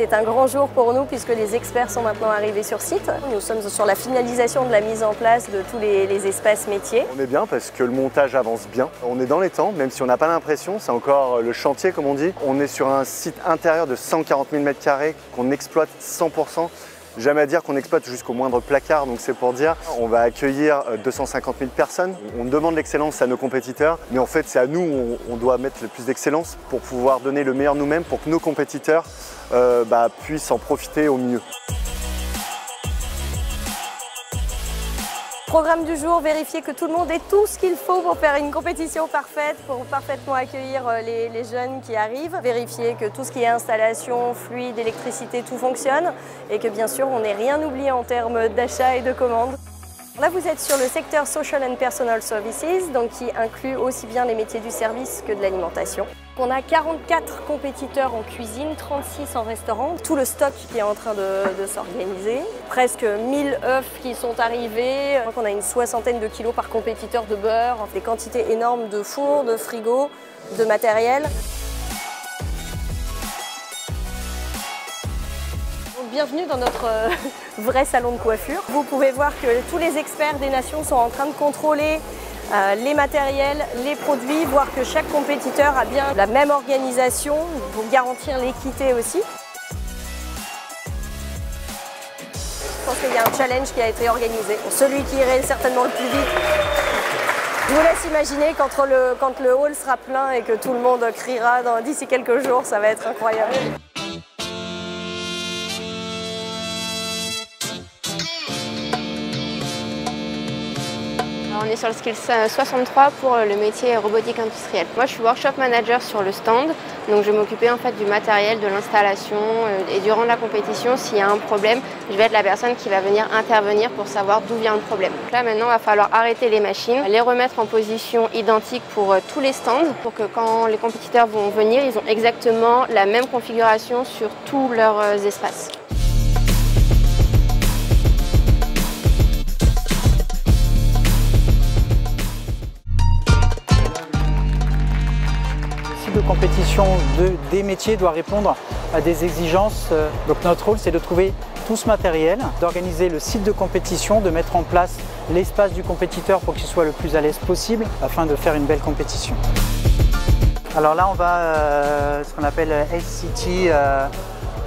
C'est un grand jour pour nous puisque les experts sont maintenant arrivés sur site. Nous sommes sur la finalisation de la mise en place de tous les espaces métiers. On est bien parce que le montage avance bien. On est dans les temps, même si on n'a pas l'impression, c'est encore le chantier comme on dit. On est sur un site intérieur de 140 000 m² qu'on exploite 100%. Jamais à dire qu'on exploite jusqu'au moindre placard, donc c'est pour dire. On va accueillir 250 000 personnes. On demande l'excellence à nos compétiteurs, mais en fait c'est à nous, on doit mettre le plus d'excellence pour pouvoir donner le meilleur nous-mêmes, pour que nos compétiteurs puissent en profiter au mieux. Programme du jour, vérifier que tout le monde ait tout ce qu'il faut pour faire une compétition parfaite, pour parfaitement accueillir les jeunes qui arrivent. Vérifier que tout ce qui est installation, fluide, électricité, tout fonctionne et que bien sûr on n'ait rien oublié en termes d'achat et de commandes. Là vous êtes sur le secteur Social and Personal Services, donc qui inclut aussi bien les métiers du service que de l'alimentation. On a 44 compétiteurs en cuisine, 36 en restaurant, tout le stock qui est en train de s'organiser. Presque 1000 œufs qui sont arrivés, on a une soixantaine de kilos par compétiteur de beurre, des quantités énormes de fours, de frigos, de matériel. Bienvenue dans notre vrai salon de coiffure. Vous pouvez voir que tous les experts des nations sont en train de contrôler les matériels, les produits, voir que chaque compétiteur a bien la même organisation pour garantir l'équité aussi. Je pense qu'il y a un challenge qui a été organisé. Celui qui irait certainement le plus vite. Je vous laisse imaginer quand le hall sera plein et que tout le monde criera d'ici quelques jours, ça va être incroyable. On est sur le Skills 63 pour le métier robotique industrielle. Moi, je suis workshop manager sur le stand, donc je vais m'occuper en fait du matériel, de l'installation et durant la compétition, s'il y a un problème, je vais être la personne qui va venir intervenir pour savoir d'où vient le problème. Donc là, maintenant, il va falloir arrêter les machines, les remettre en position identique pour tous les stands, pour que quand les compétiteurs vont venir, ils ont exactement la même configuration sur tous leurs espaces. De compétition des métiers doit répondre à des exigences. Donc notre rôle, c'est de trouver tout ce matériel, d'organiser le site de compétition, de mettre en place l'espace du compétiteur pour qu'il soit le plus à l'aise possible afin de faire une belle compétition. Alors là, on va ce qu'on appelle SCT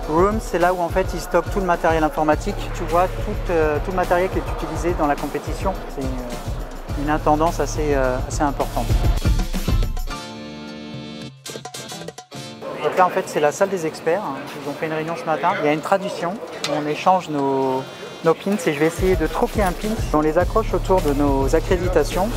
Room, c'est là où en fait ils stockent tout le matériel informatique. Tu vois tout le matériel qui est utilisé dans la compétition. C'est une intendance assez importante. Donc là en fait c'est la salle des experts, ils ont fait une réunion ce matin. Il y a une tradition où on échange nos pins et je vais essayer de troquer un pin. On les accroche autour de nos accréditations.